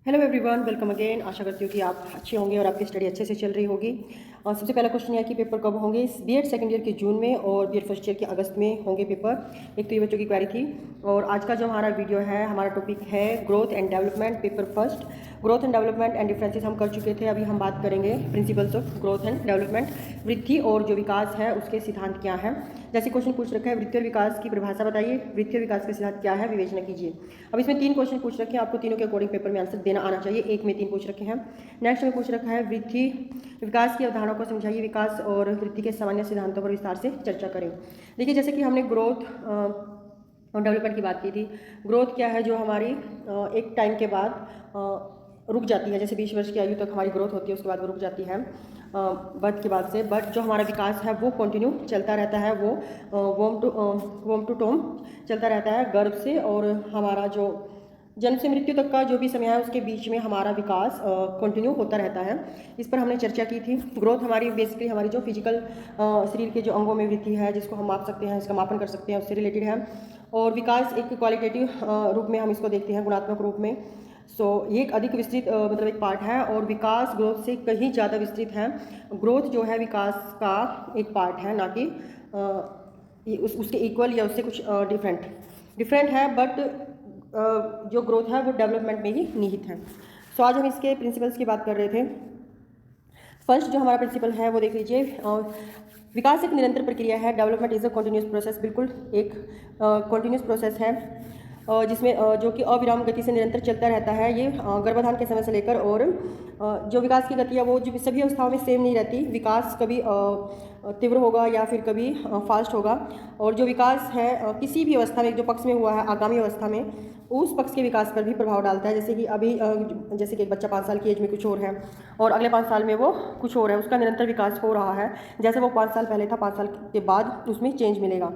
Hello everyone, welcome again. आशा करती हूँ कि आप अच्छे होंगे और आपकी स्टडी अच्छे से चल रही होगी। और सबसे पहला क्वेश्चन है कि पेपर कब होंगे। बीएड सेकंड ईयर के जून में और बीएड फर्स्ट ईयर के अगस्त में होंगे पेपर। एक तो ये बच्चों की क्वेरी थी। और आज का जो हमारा वीडियो है, हमारा टॉपिक है growth and development, paper first. Growth and development and differences हम कर चुके थे। अभी हम बात करेंगे principles of growth and development, वृद्धि और जो विकास है उसके सिद्धांत क्या हैं। जैसे क्वेश्चन पूछ रखा है, वृद्धि और विकास की परिभाषा बताइए, वृद्धि और विकास के सिद्धांत क्या है, विवेचना कीजिए। अब इसमें 3 क्वेश्चन पूछ रखे हैं, आपको तीनों के अकॉर्डिंग पेपर में आंसर देना आना चाहिए। एक में 3 पूछ रखे हैं। नेक्स्ट में पूछ रखा है वृद्धि विकास की अवधारणा को समझाइए, विकास और वृद्धि के सामान्य सिद्धांतों पर विस्तार से चर्चा करें। देखिए, जैसे कि हमने ग्रोथ और डेवलपमेंट की बात की थी। ग्रोथ क्या है, जो हमारी एक टाइम के बाद रुक जाती है। जैसे 20 वर्ष की आयु तक हमारी ग्रोथ होती है, उसके बाद वो रुक जाती है बर्थ के बाद से। बट जो हमारा विकास है वो कंटिन्यू चलता रहता है, वो वोम टू टोम चलता रहता है, गर्भ से और हमारा जो जन्म से मृत्यु तक का जो भी समय है उसके बीच में हमारा विकास कंटिन्यू होता रहता है। इस पर हमने चर्चा की थी। ग्रोथ हमारी बेसिकली हमारी जो फिजिकल शरीर के जो अंगों में वृद्धि है, जिसको हम माप सकते हैं, इसका मापन कर सकते हैं, उससे रिलेटेड है। और विकास एक क्वालिटेटिव रूप में हम इसको देखते हैं, गुणात्मक रूप में। ये एक अधिक विस्तृत मतलब एक पार्ट है, और विकास ग्रोथ से कहीं ज़्यादा विस्तृत है। ग्रोथ जो है विकास का एक पार्ट है, ना कि उसके इक्वल या उससे कुछ डिफरेंट है। बट जो ग्रोथ है वो डेवलपमेंट में ही निहित है। आज हम इसके प्रिंसिपल्स की बात कर रहे थे। फर्स्ट जो हमारा प्रिंसिपल है वो देख लीजिए, विकास एक निरंतर प्रक्रिया है। Development is a continuous process. बिल्कुल एक कॉन्टिन्यूस प्रोसेस है जिसमें जो कि अविराम गति से निरंतर चलता रहता है। ये गर्भाधान के समय से लेकर, और जो विकास की गति है वो जो सभी अवस्थाओं में सेम नहीं रहती। विकास कभी तीव्र होगा या फिर कभी फास्ट होगा। और जो विकास है किसी भी अवस्था में जो पक्ष में हुआ है, आगामी अवस्था में उस पक्ष के विकास पर भी प्रभाव डालता है। जैसे कि अभी जैसे कि एक बच्चा 5 साल की एज में कुछ और है और अगले 5 साल में वो कुछ और है, उसका निरंतर विकास हो रहा है। जैसे वो 5 साल पहले था, 5 साल के बाद उसमें चेंज मिलेगा।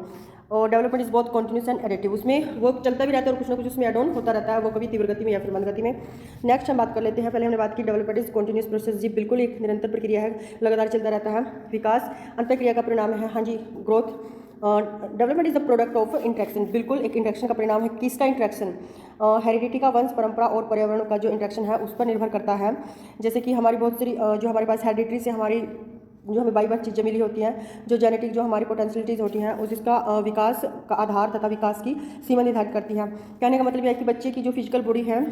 और डेवलपमेंट इज बहुत कॉन्टिन्यूस एंड एडिटिव, उसमें वो चलता भी रहता है और कुछ ना कुछ उसमें एड ऑन होता रहता है, वो कभी तीव्र गति में या फिर मंद गति में। नेक्स्ट हम बात कर लेते हैं। पहले हमने बात की डेवलपमेंट इज कॉन्टिन्यूस प्रोसेस। जी बिल्कुल एक निरंतर प्रक्रिया है, लगातार चलता रहता है। विकास अंतःक्रिया का परिणाम है। हाँ जी, growth. Development is the product of interaction. बिल्कुल एक इंट्रैक्शन का परिणाम है। किसका इंट्रैक्शन? हेरिडिटी का, वंश परंपरा और पर्यावरण का जो इंट्रैक्शन है उस पर निर्भर करता है। जैसे कि हमारी बहुत सारी जो हमारे पास हेरिडिटी से हमारी जो हमें बाई बर्थ चीज़ें मिली होती हैं, जो जेनेटिक जो हमारी पोटेंशियलिटीज़ होती हैं, उस जिसका विकास का आधार तथा विकास की सीमा निर्धारित करती हैं। कहने का मतलब यह है कि बच्चे की जो फिजिकल बॉडी है,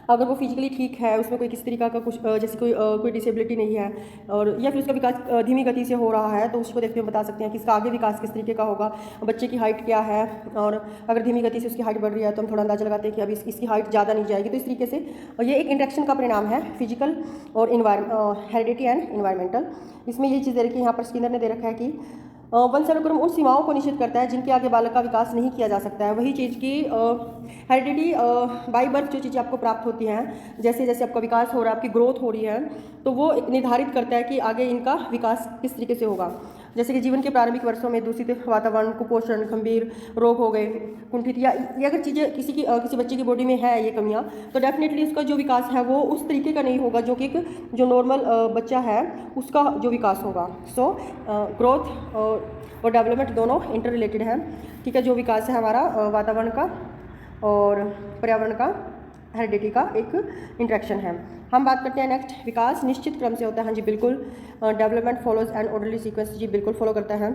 अगर वो फिजिकली ठीक है, उसमें कोई किसी तरीका का कुछ जैसे कोई डिसेबिलिटी नहीं है, और या फिर उसका विकास धीमी गति से हो रहा है, तो उसको देखते हुए बता सकते हैं कि इसका आगे विकास किस तरीके का होगा। बच्चे की हाइट क्या है, और अगर धीमी गति से उसकी हाइट बढ़ रही है तो हम थोड़ा अंदाजा लगाते हैं कि अभी इसकी हाइट ज़्यादा नहीं जाएगी। तो इस तरीके से ये एक इंट्रैक्शन का परिणाम है, फिजिकल और हेरिडिटी एंड इन्वायरमेंटल। इसमें ये चीज़ दे रखी है, यहाँ पर स्किनर ने दे रखा है कि वंशानुक्रम उन सीमाओं को निश्चित करता है जिनके आगे बालक का विकास नहीं किया जा सकता है। वही चीज़ की हेरिडिटी बाई बर्थ जो चीज़ें आपको प्राप्त होती हैं, जैसे जैसे आपका विकास हो रहा है, आपकी ग्रोथ हो रही है, तो वो एक निर्धारित करता है कि आगे इनका विकास किस तरीके से होगा। जैसे कि जीवन के प्रारंभिक वर्षों में दूषित वातावरण, कुपोषण, गंभीर रोग हो गए, कुंठित या ये अगर चीज़ें किसी बच्चे की बॉडी में है ये कमियां, तो डेफिनेटली उसका जो विकास है वो उस तरीके का नहीं होगा जो कि जो नॉर्मल बच्चा है उसका जो विकास होगा। ग्रोथ और डेवलपमेंट दोनों इंटर रिलेटेड है। ठीक है, जो विकास है हमारा वातावरण का और पर्यावरण का, हेरिडिटी का एक इंट्रैक्शन है। हम बात करते हैं नेक्स्ट, विकास निश्चित क्रम से होता है। हाँ जी बिल्कुल, development follows and orderly sequence. जी बिल्कुल फॉलो करता है।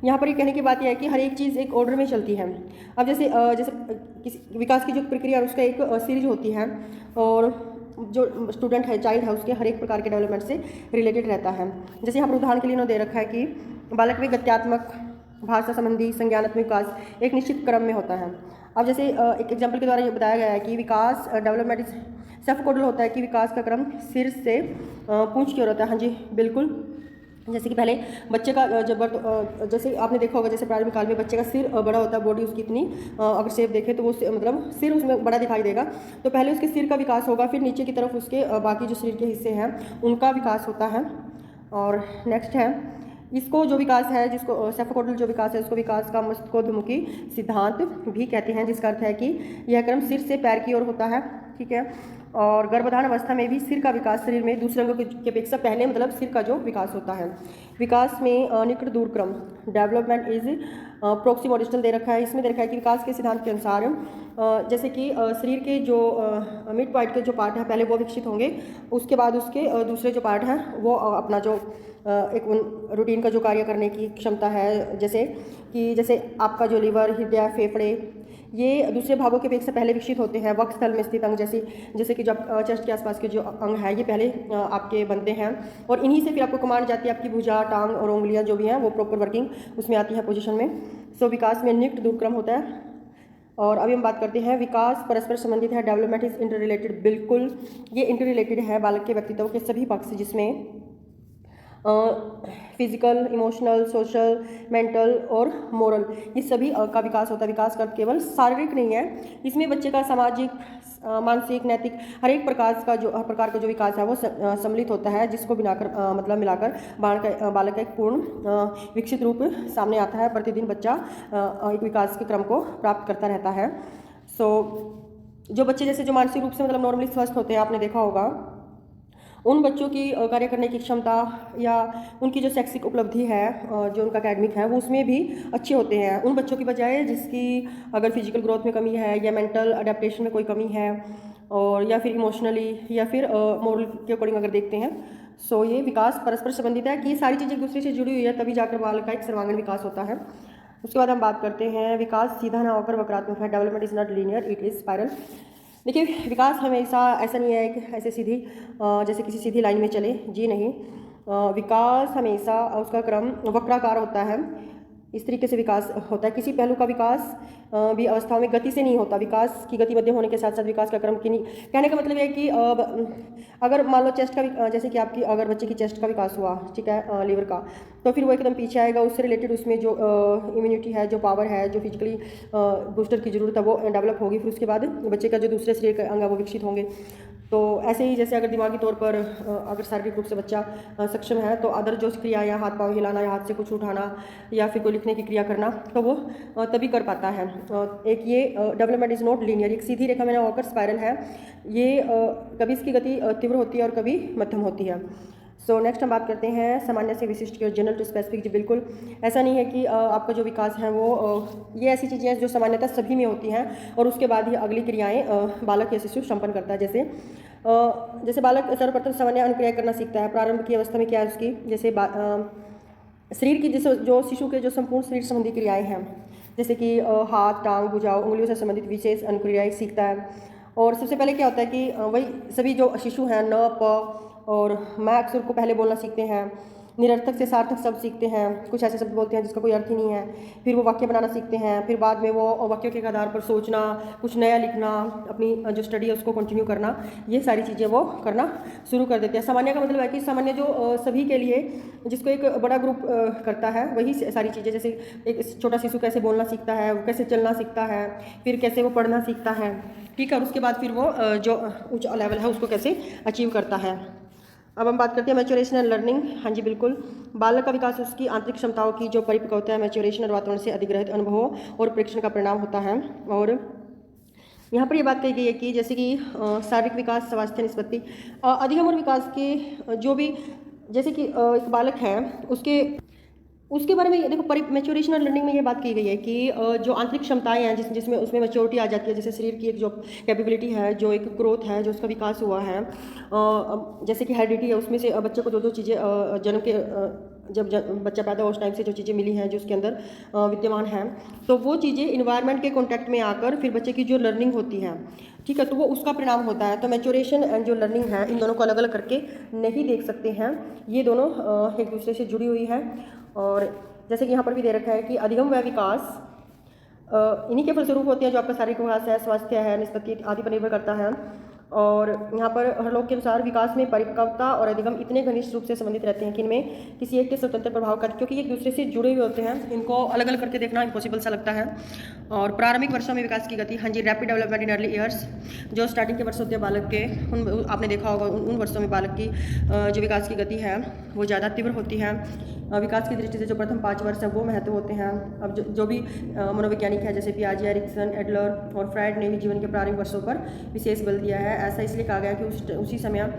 यहाँ पर ये कहने की बात यह है कि हर एक चीज़ एक ऑर्डर में चलती है। अब जैसे किसी विकास की जो प्रक्रिया है उसका एक सीरीज होती है, और जो स्टूडेंट है, चाइल्ड है, उसके हर एक प्रकार के डेवलपमेंट से रिलेटेड रहता है। जैसे यहाँ पर उदाहरण के लिए इन्होंने दे रखा है कि बालक में गत्यात्मक, भाषा संबंधी, संज्ञानात्मक विकास एक निश्चित क्रम में होता है। अब जैसे एक एग्जाम्पल के द्वारा ये बताया गया है कि विकास डेवलपमेंट इज सेल्फ कोडल होता है कि विकास का क्रम सिर से पूंछ की ओर होता है। हाँ जी बिल्कुल, जैसे कि पहले बच्चे का जब जैसे आपने देखा होगा, जैसे प्रारंभिक काल में बच्चे का सिर बड़ा होता है, बॉडी उसकी इतनी अगर शेप देखें तो वो मतलब सिर उसमें बड़ा दिखाई देगा। तो पहले उसके सिर का विकास होगा, फिर नीचे की तरफ उसके बाकी जो शरीर के हिस्से हैं उनका विकास होता है। और नेक्स्ट है, इसको जो विकास है, जिसको सेफोकोडल जो विकास है, उसको विकास का मस्तकोद्मुखी सिद्धांत भी कहते हैं, जिसका अर्थ है कि यह क्रम सिर से पैर की ओर होता है। ठीक है। और गर्भधारण अवस्था में भी सिर का विकास शरीर में दूसरे अंगों की अपेक्षा पहले मतलब सिर का जो विकास होता है। विकास में निकट दूर क्रम डेवलपमेंट इज प्रोक्सीमोडिस्टल दे रखा है। इसमें दे रखा है कि विकास के सिद्धांत के अनुसार जैसे कि शरीर के जो मिड पॉइंट के जो पार्ट है पहले वो विकसित होंगे, उसके बाद उसके दूसरे जो पार्ट हैं वो अपना जो एक रूटीन का जो कार्य करने की क्षमता है, जैसे आपका जो लिवर, हृदय, फेफड़े, ये दूसरे भागों के अपेक्षा पहले विकसित होते हैं। वक्षस्थल में स्थित अंग जैसे कि जब चेस्ट के आसपास के जो अंग है ये पहले आपके बनते हैं और इन्हीं से फिर आपको कमांड जाती है आपकी भुजा, टांग और उंगलियां जो भी हैं वो प्रॉपर वर्किंग उसमें आती है पोजीशन में। सो विकास में निकट दूर क्रम होता है। और अभी हम बात करते हैं विकास परस्पर संबंधित है। डेवलपमेंट इज इंटर रिलेटेड, बिल्कुल ये इंटर रिलेटेड है बालक के व्यक्तित्व के सभी पक्ष, जिसमें फिजिकल, इमोशनल, सोशल, मेंटल और मोरल, ये सभी का विकास होता है। विकास का केवल शारीरिक नहीं है, इसमें बच्चे का सामाजिक, मानसिक, नैतिक हर एक प्रकार का जो विकास है वो सम्मिलित होता है, जिसको मिलाकर बालक का एक पूर्ण विकसित रूप सामने आता है। प्रतिदिन बच्चा एक विकास के क्रम को प्राप्त करता रहता है। जो बच्चे जैसे जो मानसिक रूप से नॉर्मली स्वस्थ होते हैं, आपने देखा होगा, उन बच्चों की कार्य करने की क्षमता या उनकी जो शैक्षिक उपलब्धि है, जो उनका एकेडमिक है, वो उसमें भी अच्छे होते हैं उन बच्चों की बजाय जिसकी अगर फिजिकल ग्रोथ में कमी है या मेंटल अडेप्टेशन में कोई कमी है और या फिर इमोशनली या फिर मोरल के अकॉर्डिंग अगर देखते हैं। सो ये विकास परस्पर संबंधित है कि ये सारी चीज़ें एक दूसरे से जुड़ी हुई है, तभी जाकर बालक का एक सर्वांगीण विकास होता है। उसके बाद हम बात करते हैं विकास सीधा ना होकर वक्रात्मक है। Development is not linear, it is spiral. देखिए विकास हमेशा ऐसा नहीं है कि ऐसे सीधी जैसे किसी सीधी लाइन में चले, जी नहीं। विकास हमेशा उसका क्रम वक्राकार होता है। इस तरीके से विकास होता है। किसी पहलू का विकास भी अवस्थाओं में गति से नहीं होता। विकास की गति मध्यम होने के साथ साथ विकास का क्रम की नहीं। कहने का मतलब है कि अगर मान लो चेस्ट का जैसे कि आपकी अगर बच्चे की चेस्ट का विकास हुआ, ठीक है, लीवर का, तो फिर वो एकदम पीछे आएगा। उससे रिलेटेड उसमें जो इम्यूनिटी है, जो पावर है, जो फिजिकली बूस्टर की ज़रूरत है वो डेवलप होगी। फिर उसके बाद बच्चे का जो दूसरे शरीर के अंग है वो विकसित होंगे। तो ऐसे ही जैसे अगर दिमागी तौर पर अगर शारीरिक रूप से बच्चा सक्षम है, तो अदर जो क्रिया या हाथ पाँव हिलाना या हाथ से कुछ उठाना या फिर कोई लिखने की क्रिया करना, तो वो तभी कर पाता है। एक ये डेवलपमेंट इज़ नॉट लीनियर, एक सीधी रेखा में ना होकर स्पाइरल है। ये कभी इसकी गति तीव्र होती है और कभी मध्यम होती है। सो नेक्स्ट हम बात करते हैं सामान्य से विशिष्ट की, जनरल टू स्पेसिफिक। जी बिल्कुल ऐसा नहीं है कि आपका जो विकास है वो ये ऐसी चीज़ें हैं जो सामान्यतः सभी में होती हैं और उसके बाद ही अगली क्रियाएं बालक या शिशु संपन्न करता है। जैसे बालक सर्वप्रथम सामान्य अनुक्रिया करना सीखता है। प्रारंभ की अवस्था में क्या है उसकी, जैसे शरीर की जो शिशु के जो संपूर्ण शरीर संबंधी क्रियाएँ हैं, जैसे कि हाथ, टांग, भुजा, उंगलियों से संबंधित विशेष अनुक्रियाएँ सीखता है। और सबसे पहले क्या होता है कि वही सभी जो शिशु हैं न, प और मैं अक्षर को पहले बोलना सीखते हैं। निरर्थक से सार्थक शब्द सीखते हैं। कुछ ऐसे शब्द बोलते हैं जिसका कोई अर्थ ही नहीं है। फिर वो वाक्य बनाना सीखते हैं। फिर बाद में वो वाक्यों के आधार पर सोचना, कुछ नया लिखना, अपनी जो स्टडी है उसको कंटिन्यू करना, ये सारी चीज़ें वो करना शुरू कर देते हैं। सामान्य का मतलब है कि सामान्य जो सभी के लिए, जिसको एक बड़ा ग्रुप करता है, वही सारी चीज़ें। जैसे एक छोटा शिशु कैसे बोलना सीखता है, वो कैसे चलना सीखता है, फिर कैसे वो पढ़ना सीखता है, ठीक है, और उसके बाद फिर वो जो उच्च लेवल है उसको कैसे अचीव करता है। अब हम बात करते हैं मैच्योरेशन एंड लर्निंग। हाँ जी बिल्कुल, बालक का विकास उसकी आंतरिक क्षमताओं की जो परिपक्व होता है मैच्योरेशन और वातावरण से अधिग्रहित अनुभवों और प्रेक्षण का परिणाम होता है। और यहाँ पर ये बात कही गई है कि जैसे कि शारीरिक विकास, स्वास्थ्य निष्पत्ति, अधिगम और विकास के जो भी, जैसे कि एक बालक है उसके बारे में देखो, मैच्योरेशन और लर्निंग में ये बात की गई है कि जो आंतरिक क्षमताएं हैं जिसमें उसमें मैच्योरिटी आ जाती है। जैसे शरीर की एक जो कैपेबिलिटी है, जो एक ग्रोथ है, जो उसका विकास हुआ है, जैसे कि हेरिडिटी है, उसमें से बच्चे को जो चीज़ें जन्म के जब बच्चा पैदा हुआ उस टाइम से जो चीज़ें मिली हैं, जो उसके अंदर विद्यमान हैं, तो वो चीज़ें इन्वायरमेंट के कॉन्टैक्ट में आकर फिर बच्चे की जो लर्निंग होती है, ठीक है, तो वो उसका परिणाम होता है। तो मैच्योरेशन एंड जो लर्निंग है, इन दोनों को अलग अलग करके नहीं देख सकते हैं। ये दोनों एक दूसरे से जुड़ी हुई है। और जैसे कि यहाँ पर भी दे रखा है कि अधिगम व विकास इन्हीं के फलस्वरूप होते हैं, जो आपका शारीरिक विकास है, स्वास्थ्य है, निष्पत्ति आदि पर निर्भर करता है। और यहाँ पर हर लोग के अनुसार विकास में परिपक्वता और अधिगम इतने घनिष्ठ रूप से संबंधित रहते हैं कि इनमें किसी एक के स्वतंत्र प्रभाव का, क्योंकि एक दूसरे से जुड़े हुए होते हैं, इनको अलग अलग करके देखना इम्पॉसिबल सा लगता है। और प्रारंभिक वर्षों में विकास की गति, हाँ जी, rapid development in early years, जो स्टार्टिंग के वर्ष होते हैं बालक के, उन आपने देखा होगा उन वर्षों में बालक की जो विकास की गति है वो ज़्यादा तीव्र होती है। विकास की दृष्टि से जो प्रथम 5 वर्ष हैं वो महत्व होते हैं। अब जो भी मनोवैज्ञानिक है जैसे पियाजे, एरिक्सन, एडलर और फ्राइड ने भी जीवन के प्रारंभिक वर्षों पर विशेष बल दिया है। ऐसा इसलिए कहा गया कि उसी समय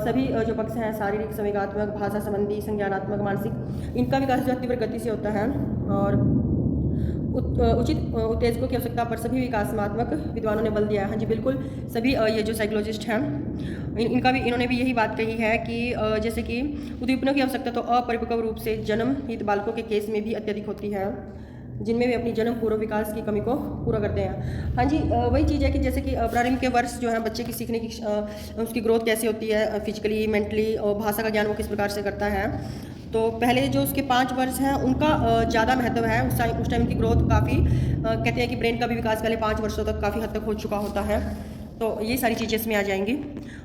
सभी जो पक्ष हैं शारीरिक, संवेगात्मक, भाषा संबंधी, संज्ञानात्मक, मानसिक, इनका विकास जो तीव्र गति से होता है और उचित उत्तेजकों की आवश्यकता पर सभी विकासात्मक विद्वानों ने बल दिया है। हाँ जी बिल्कुल, सभी ये जो साइकोलॉजिस्ट हैं इन्होंने भी यही बात कही है कि जैसे कि उद्दीपनों की आवश्यकता तो अपरिपक्व रूप से जन्महित बालकों के केस में भी अत्यधिक होती है, जिनमें वे अपनी जन्म पूर्व विकास की कमी को पूरा करते हैं। हाँ जी, वही चीज़ है कि जैसे कि प्रारंभिक के वर्ष जो है बच्चे की सीखने की उसकी ग्रोथ कैसे होती है फिजिकली, मेंटली, और भाषा का ज्ञान वो किस प्रकार से करता है। तो पहले जो उसके 5 वर्ष हैं उनका ज़्यादा महत्व है। उस टाइम की ग्रोथ काफ़ी कहते हैं कि ब्रेन का भी विकास पहले 5 वर्षों तक काफ़ी हद तक हो चुका होता है। तो ये सारी चीज़ें इसमें आ जाएंगी।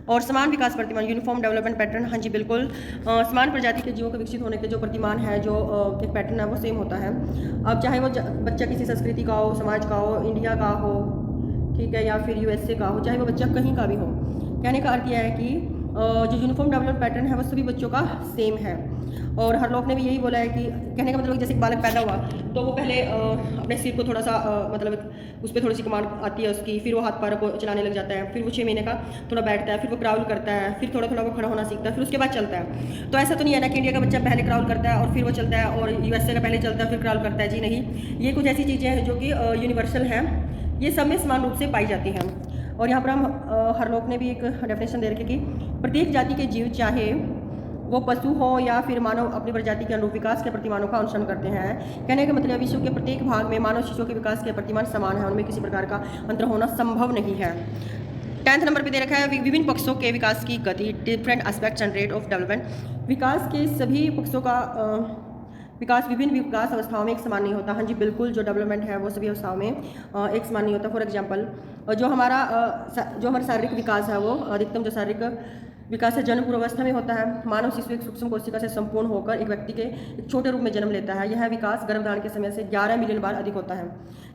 और समान विकास प्रतिमान, यूनिफॉर्म डेवलपमेंट पैटर्न, हाँ जी बिल्कुल, समान प्रजाति के जीवों के विकसित होने के जो प्रतिमान है, जो एक पैटर्न है वो सेम होता है। अब चाहे वो बच्चा किसी संस्कृति का हो, समाज का हो, इंडिया का हो, ठीक है, या फिर USA का हो, चाहे वो बच्चा कहीं का भी हो, कहने का अर्थ यह है कि जो यूनिफॉर्म डेवलपमेंट पैटर्न है वो सभी बच्चों का सेम है। और हर लोग ने भी यही बोला है कि कहने का मतलब जैसे एक बालक पैदा हुआ तो वो पहले अपने सिर को थोड़ा सा मतलब उस पर थोड़ी सी कमांड आती है उसकी, फिर वो हाथ पैरों को चलाने लग जाता है, फिर वो 6 महीने का थोड़ा बैठता है, फिर वो क्राउल करता है, फिर थोड़ा थोड़ा वो खड़ा होना सीखता है, फिर उसके बाद चलता है। तो ऐसा तो नहीं है ना कि इंडिया का बच्चा पहले क्राउल करता है और फिर वो चलता है, और USA का पहले चलता है फिर क्राउल करता है। जी नहीं, ये कुछ ऐसी चीज़ें हैं जो कि यूनिवर्सल हैं, ये सब में समान रूप से पाई जाती हैं। और यहाँ पर हम हर लोग ने भी एक डेफिनेशन दे रखी कि प्रत्येक जाति के जीव, चाहे वो पशु हो या फिर मानव, अपनी प्रजाति के अनुरूप विकास के प्रतिमानों का अनुसरण करते हैं। कहने का मतलब विश्व के प्रत्येक भाग में मानव शिशुओं के विकास के प्रतिमान समान है, उनमें किसी प्रकार का अंतर होना संभव नहीं है। 10th नंबर पे दे रखा है विभिन्न पक्षों के विकास की गति, different aspects and rate of development. विकास के सभी पक्षों का विकास विभिन्न विकास अवस्थाओं में एक समान नहीं होता। हाँ जी बिल्कुल, जो डेवलपमेंट है वो सभी अवस्थाओं में एक समान नहीं होता। फॉर एग्जांपल, जो हमारा शारीरिक विकास है वो अधिकतम जो शारीरिक विकास है जन्म पूर्वावस्था में होता है। मानव शिशु एक सूक्ष्म कोशिका से संपूर्ण होकर एक व्यक्ति के एक छोटे रूप में जन्म लेता है। यह विकास गर्भधारण के समय से 11 मिलियन बार अधिक होता है।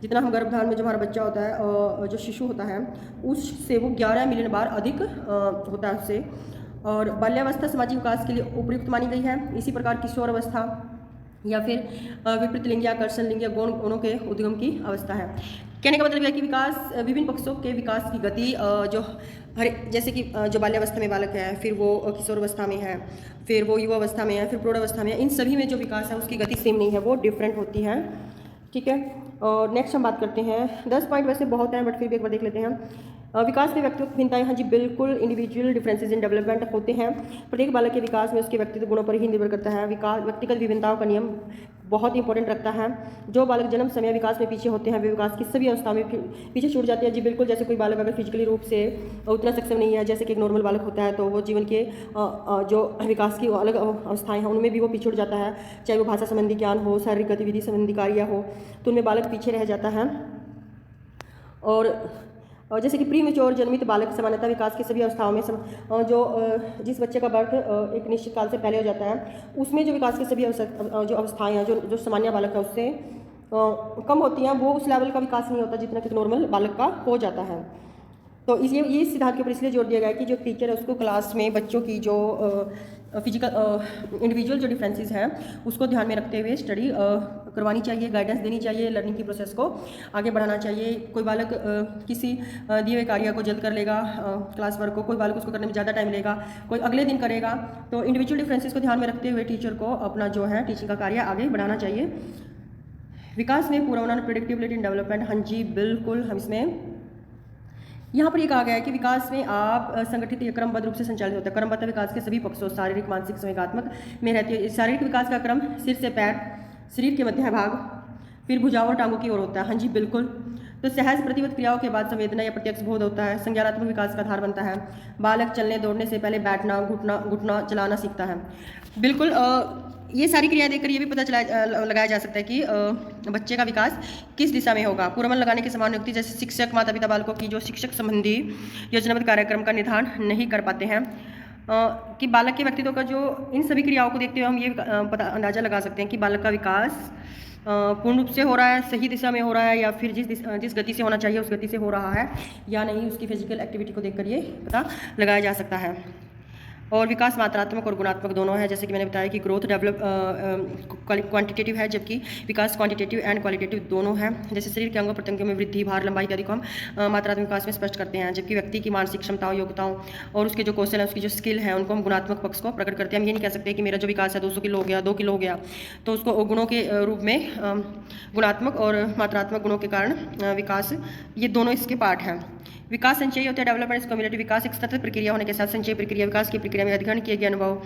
जितना हम गर्भधारण में जो हमारा बच्चा होता है, जो शिशु होता है, उससे वो 11 मिलियन बार अधिक होता है उससे। और बाल्यावस्था सामाजिक विकास के लिए उपयुक्त मानी गई है। इसी प्रकार किशोर अवस्था या फिर विपरीत लिंग या आकर्षण लिंग या गुणों के उद्गम की अवस्था है। कहने का मतलब है कि विकास विभिन्न पक्षों के विकास की गति जो जैसे कि जो बाल्यावस्था में बालक है, फिर वो किशोर अवस्था में है, फिर वो युवा अवस्था में है, फिर प्रौढ़ अवस्था में है, इन सभी में जो विकास है उसकी गति सेम नहीं है, वो डिफरेंट होती है। ठीक है, और नेक्स्ट हम बात करते हैं 10 पॉइंट वैसे बहुत हैं बट फिर भी एक बार देख लेते हैं। विकास में व्यक्तित्व भिन्नताएं, हाँ जी बिल्कुल, इंडिविजुअल डिफरेंसेस इन डेवलपमेंट होते हैं। प्रत्येक बालक के विकास में उसके व्यक्तित्व गुणों पर ही निर्भर करता है। विकास व्यक्तिगत विभिन्नताओं का नियम बहुत इंपॉर्टेंट रखता है। जो बालक जन्म समय विकास में पीछे होते हैं वे विकास की सभी अवस्थाओं में पीछे छूट जाते हैं। जी बिल्कुल, जैसे कोई बालक अगर फिजिकली रूप से उतना सक्षम नहीं है जैसे कि एक नॉर्मल बालक होता है, तो वो जीवन के जो विकास की अलग अवस्थाएं हैं उनमें भी वो पीछे छूट जाता है। चाहे वो भाषा संबंधी ज्ञान हो, शारीरिक गतिविधि संबंधी कार्य हो, तो उनमें बालक पीछे रह जाता है। और जैसे कि प्री मेच्योर जन्मित बालक सामान्यतः विकास की सभी अवस्थाओं में जो जिस बच्चे का बर्थ एक निश्चित काल से पहले हो जाता है उसमें जो विकास की सभी जो अवस्थाएं हैं जो सामान्य बालक है उससे कम होती हैं, वो उस लेवल का विकास नहीं होता जितना कि नॉर्मल बालक का हो जाता है। तो इसलिए ये सिद्धांत के ऊपर इसलिए जोर दिया गया है कि जो टीचर है उसको क्लास में बच्चों की जो फिजिकल इंडिविजुअल जो डिफरेंसेस हैं उसको ध्यान में रखते हुए स्टडी करवानी चाहिए, गाइडेंस देनी चाहिए, लर्निंग की प्रोसेस को आगे बढ़ाना चाहिए। कोई बालक किसी दिए हुए कार्य को जल्द कर लेगा, क्लास वर्क को, कोई बालक उसको करने में ज़्यादा टाइम लेगा, कोई अगले दिन करेगा। तो इंडिविजुअल डिफरेंसेस को ध्यान में रखते हुए टीचर को अपना जो है टीचिंग का कार्य आगे बढ़ाना चाहिए। विकास में पूरा होना, प्रेडिक्टेबिलिटी इन डेवलपमेंट, हाँ जी बिल्कुल, हम इसमें यहाँ पर ये कहा गया है कि विकास में आप संगठित या क्रमबद्ध रूप से संचालित होता है। क्रमबद्ध विकास के सभी पक्षों शारीरिक, मानसिक, संवेगात्मक में रहती है। शारीरिक विकास का क्रम सिर से पैर, शरीर के मध्य भाग, फिर भुजाओं और टांगों की ओर होता है। हाँ जी बिल्कुल। तो सहज प्रतिबद्ध क्रियाओं के बाद संवेदना या प्रत्यक्ष बोध होता है। संज्ञानात्मक विकास का आधार बनता है। बालक चलने दौड़ने से पहले बैठना, घुटना चलाना सीखता है। बिल्कुल, ये सारी क्रियाएं देखकर ये भी पता लगाया जा सकता है कि बच्चे का विकास किस दिशा में होगा। पूर्वमन लगाने के समान युक्ति जैसे शिक्षक माता पिता बालकों की जो शिक्षक संबंधी योजनाबद्ध कार्यक्रम का निर्धारण नहीं कर पाते हैं कि बालक के व्यक्तित्व का जो इन सभी क्रियाओं को देखते हुए हम ये अंदाजा लगा सकते हैं कि बालक का विकास पूर्ण रूप से हो रहा है, सही दिशा में हो रहा है, या फिर जिस गति से होना चाहिए उस गति से हो रहा है या नहीं, उसकी फिजिकल एक्टिविटी को देखकर ये पता लगाया जा सकता है। और विकास मात्रात्मक और गुणात्मक दोनों है, जैसे कि मैंने बताया कि ग्रोथ डेवलप क्वांटिटेटिव है, जबकि विकास क्वांटिटेटिव एंड क्वालिटेटिव दोनों है। जैसे शरीर के अंगों प्रत्यंगों में वृद्धि, भार, लंबाई इत्यादि को हम मात्रात्मक विकास में स्पष्ट करते हैं, जबकि व्यक्ति की मानसिक क्षमताओं, योग्यताओं और उसके जो कौशल है, उसकी जो स्किल है, उनको हम गुणात्मक पक्ष को प्रकट करते हैं। हम ये नहीं कह सकते कि मेरा जो विकास है 200 किलो हो गया, 2 किलो हो गया, तो उसको गुणों के रूप में गुणात्मक और मात्रात्मक गुणों के कारण विकास, ये दोनों इसके पार्ट हैं। विकास संचयी होता है, डेवलपमेंट कम्युनिटी विकास एक सतत प्रक्रिया होने के साथ संचयी प्रक्रिया विकास की प्रक्रिया में अधिग्रहण किए गए अनुभव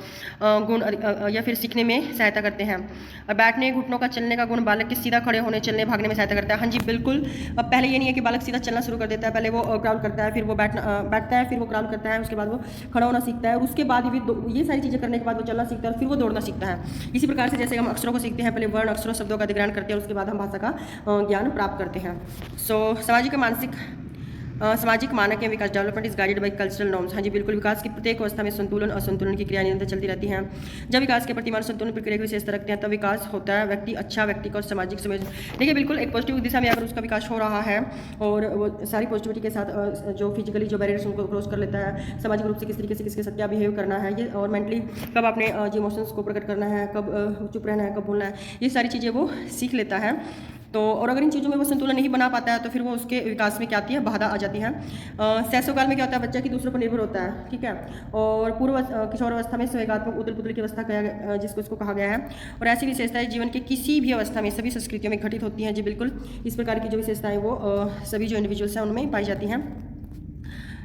गुण या फिर सीखने में सहायता करते हैं। और बैठने, घुटनों का चलने का गुण बालक के सीधा खड़े होने, चलने, भागने में सहायता करता है। हाँ जी बिल्कुल। अब पहले ये नहीं है कि बालक सीधा चलना शुरू कर देता है, पहले वो क्राउल करता है, फिर वो बैठता है, फिर वो क्राउल करता है, उसके बाद वो खड़ा होना सीखता है, और उसके बाद ये सारी चीज़ें करने के बाद वो चलना सीखता है, और फिर वो दौड़ना सीखता है। इसी प्रकार से जैसे हम अक्षरों को सीखते हैं, पहले वर्ण, अक्षरों, शब्दों का अधिग्रहण करते हैं, उसके बाद हम भाषा का ज्ञान प्राप्त करते हैं। सामाजिक मानक एवं विकास development is guided by cultural norms. हाँ जी बिल्कुल। विकास की प्रत्येक अवस्था में संतुलन असंतुलन की क्रिया निरंतर चलती रहती हैं। जब विकास के प्रतिमान संतुलन प्रक्रिया की विशेषता रखते हैं तब विकास होता है। व्यक्ति अच्छा व्यक्ति को सामाजिक समझ, देखिए बिल्कुल एक पॉजिटिव दिशा में अगर उसका विकास हो रहा है और वो सारी पॉजिटिविटी के साथ जो फिजिकली जो बैरियर्स उनको क्रॉस कर लेता है, सामाजिक रूप से किस तरीके से किसके साथ क्या बिहेव करना है, ये और मेंटली कब अपने जो इमोशंस को प्रकट करना है, कब चुप रहना है, कब बोलना है, ये सारी चीज़ें वो सीख लेता है। तो और अगर इन चीज़ों में वो संतुलन नहीं बना पाता है तो फिर वो उसके विकास में क्या आती है, बाधा आ जाती है। शैशवकाल में क्या होता है, बच्चा कि दूसरों पर निर्भर होता है, ठीक है। और पूर्व किशोर अवस्था में संवेगात्मक उथल पुथल की अवस्था जिसको इसको कहा गया है। और ऐसी विशेषताएं जीवन के किसी भी अवस्था में सभी संस्कृतियों में घटित होती हैं। जी बिल्कुल, इस प्रकार की जो विशेषताएं वो सभी जो इंडिविजुअल्स हैं उनमें पाई जाती हैं।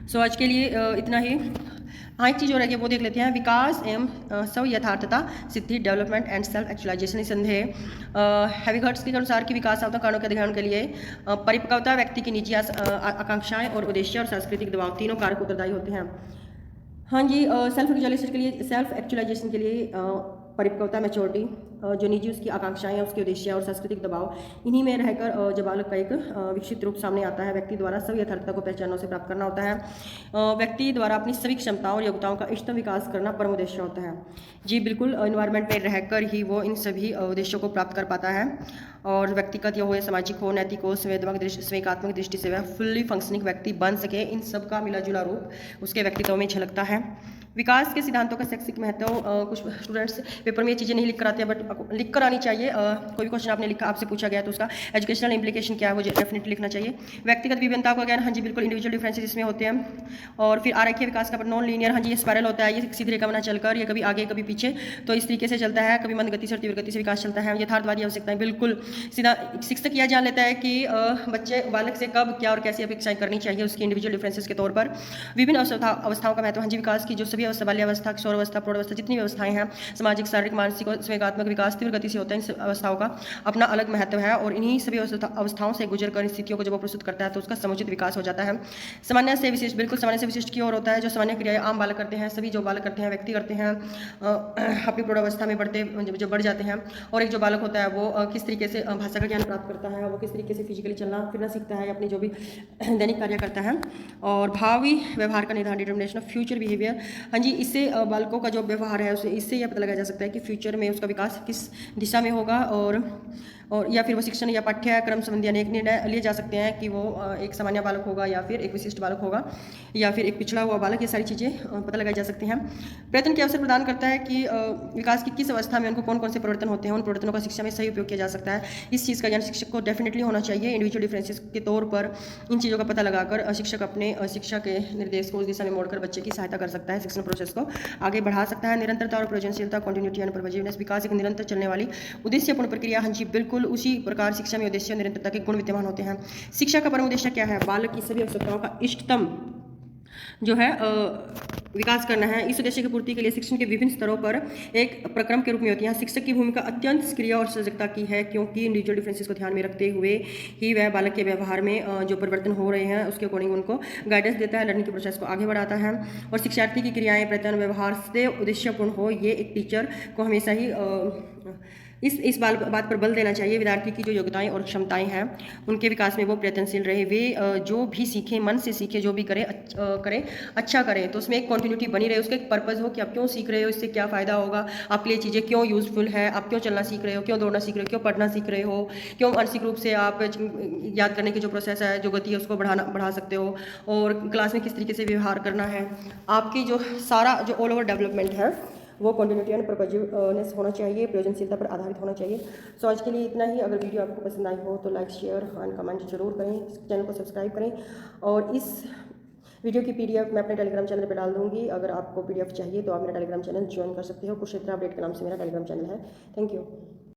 सो आज के लिए इतना ही। हाँ, एक चीज़ और है कि वो देख लेते हैं। विकास एवं स्व यथार्थता, सिद्धि, डेवलपमेंट एंड सेल्फ एक्चुअलाइजेशन। निसंदेह हैविगर्ट्स के अनुसार कि विकास साधनों कारणों के अधिग्रहण के लिए परिपक्वता, व्यक्ति की निजी आकांक्षाएं और उद्देश्य और सांस्कृतिक दबाव तीनों कारक उत्तरदायी होते हैं। हाँ जी, सेल्फ एक्चुअलाइजेशन के लिए परिपक्वता, मैच्योरिटी, जो निजी उसकी आकांक्षाएं हैं, उसके उद्देश्य और सांस्कृतिक दबाव, इन्हीं में रहकर जब बालक का एक विकसित रूप सामने आता है। व्यक्ति द्वारा सभी यथार्थता को पहचानों से प्राप्त करना होता है। व्यक्ति द्वारा अपनी सभी क्षमताओं और योग्यताओं का इष्टतम विकास करना परम उद्देश्य होता है। जी बिल्कुल, एनवायरनमेंट में रहकर ही वो इन सभी उद्देश्यों को प्राप्त कर पाता है। और व्यक्तिगत या हो या सामाजिक हो, नैतिक हो, संवेगात्मक दृष्टि से वह फुल्ली फंक्शनिंग व्यक्ति बन सके, इन सब का मिला जुला रूप उसके व्यक्तित्व में झलकता है। विकास के सिद्धांतों का शैक्षिक महत्व, कुछ स्टूडेंट्स पेपर में ये चीज़ें नहीं लिख कर आते हैं, बट लिख कर आनी चाहिए। कोई भी क्वेश्चन आपने लिखा, आपसे पूछा गया तो उसका एजुकेशनल इंप्लीकेशन क्या है वो डेफिनेटली लिखना चाहिए। व्यक्तिगत विभिन्नता को अगर, हाँ जी बिल्कुल, इंडिविजुअल डिफरेंसेस इसमें होते हैं। और फिर आरेखीय विकास का नॉन लीनियर, हाँ जी ये स्पायरल होता है, ये सीधी रेखा बना चलकर, ये कभी आगे कभी पीछे, तो इस तरीके से चलता है। कभी मंद गति से और तीव्र गति से विकास चलता है। यथार्थवादी आवश्यकताएं, बिल्कुल सीधा शिक्षक यह जान लेता है कि बच्चे बालक से कब क्या और कैसी अपेक्षाएं करनी चाहिए उसकी इंडिविजुअल डिफरेंसेस के तौर पर। विभिन्न अवस्थाओं का महत्व, हाँ जी विकास की जो सभी अवस्था, बाल्यावस्था, किशोर अवस्था, प्रौढ़ अवस्था, जितनी व्यवस्थाएं हैं, सामाजिक, शारीरिक, मानसिक और संवेगात्मक विकास तीव्र गति से होता है। इन अवस्थाओं का अपना अलग महत्व है और इन्हीं सभी अवस्थाओं से गुजर कर स्थितियों को जब वो प्रस्तुत करता है तो उसका समुचित विकास हो जाता है। सामान्य से विशिष्ट, बिल्कुल सामान्य से विशिष्ट की ओर होता है। जो सामान्य क्रियाएं आम बालक करते हैं, सभी जो बालक करते हैं, व्यक्ति करते हैं अपनी प्रौढ़ अवस्था में जो बढ़ जाते हैं। और एक जो बालक होता है वो किस तरीके से भाषा का ज्ञान प्राप्त करता है, वो किस तरीके से फिजिकली चलना फिरना सीखता है, अपनी जो भी दैनिक कार्य करता है। और भावी व्यवहार का निर्धारण, डिटर्मिनेशन ऑफ फ्यूचर बिहेवियर, हाँ जी इससे बालकों का जो व्यवहार है उसे इससे यह पता लगाया जा सकता है कि फ्यूचर में उसका विकास किस दिशा में होगा। और या फिर वो शिक्षण या पाठ्यक्रम संबंधी अनेक निर्णय लिए जा सकते हैं कि वो एक सामान्य बालक होगा या फिर एक विशिष्ट बालक होगा या फिर एक पिछड़ा हुआ बालक, ये सारी चीज़ें पता लगाई जा सकती हैं। प्रयत्न के अवसर प्रदान करता है कि विकास की किस अवस्था में उनको कौन कौन से परिवर्तन होते हैं, उन परिवर्तनों का शिक्षा में सही उपयोग किया जा सकता है। इस चीज़ का ज्ञान शिक्षक को डेफिनेटली होना चाहिए। इंडिविजुअल डिफरेंसेस के तौर पर इन चीज़ों का पता लगाकर शिक्षक अपने शिक्षा के निर्देश को उस दिशा में मोड़कर बच्चे की सहायता कर सकता है, शिक्षण प्रोसेस को आगे बढ़ा सकता है। निरंतरता और प्रयोजनशीलता, कॉन्टिन्यूटी एंड परवजिवनेस, विकास एक निरंतर चलने वाली उद्देश्यपूर्ण प्रक्रिया, हाँ जी बिल्कुल उसी प्रकार शिक्षा में उद्देश्य निरंतरता के गुण विद्यमान होते हैं। शिक्षा का परम उद्देश्य क्या है, बालक की सभी आवश्यकताओं का इष्टतम जो है विकास करना है। इस उद्देश्य की पूर्ति के लिए शिक्षण के विभिन्न स्तरों पर एक प्रक्रम के रूप में होती है। शिक्षक की भूमिका अत्यंत सक्रिय और सजगता की है, क्योंकि इंडिविजुअल डिफरेंसेस को ध्यान में रखते हुए ही वह बालक के व्यवहार में जो परिवर्तन हो रहे हैं उसके अकॉर्डिंग उनको गाइडेंस देता है, लर्निंग के प्रोसेस को आगे बढ़ाता है। और शिक्षार्थी की क्रियाएं, प्रयत्न, व्यवहार से उद्देश्यपूर्ण हो, ये एक टीचर को हमेशा ही इस बात पर बल देना चाहिए विद्यार्थी की जो योग्यताएं और क्षमताएं हैं उनके विकास में वो प्रयत्नशील रहे। वे जो भी सीखें मन से सीखें, जो भी करें करें अच्छा करें। तो उसमें एक कंटिन्यूटी बनी रहे, उसका एक पर्पज़ हो कि आप क्यों सीख रहे हो, इससे क्या फ़ायदा होगा, आपके लिए चीज़ें क्यों यूज़फुल है, आप क्यों चलना सीख रहे हो, क्यों दौड़ना सीख रहे हो, क्यों पढ़ना सीख रहे हो, क्यों मानसिक रूप से आप याद करने की जो प्रोसेस है, जो गति है उसको बढ़ा सकते हो, और क्लास में किस तरीके से व्यवहार करना है। आपकी जो सारा जो ऑल ओवर डेवलपमेंट है वो कंटिन्यूटी एंड पर्पजिवनेस होना चाहिए, प्रयोजनशीलता पर आधारित होना चाहिए। सो आज के लिए इतना ही। अगर वीडियो आपको पसंद आई हो तो लाइक शेयर एंड कमेंट जरूर करें, चैनल को सब्सक्राइब करें, और इस वीडियो की PDF मैं अपने टेलीग्राम चैनल पर डाल दूंगी। अगर आपको PDF चाहिए तो आप मेरा टेलीग्राम चैनल ज्वाइन कर सकते हो। कुरुक्षेत्र अपडेट के नाम से मेरा टेलीग्राम चैनल है। Thank you.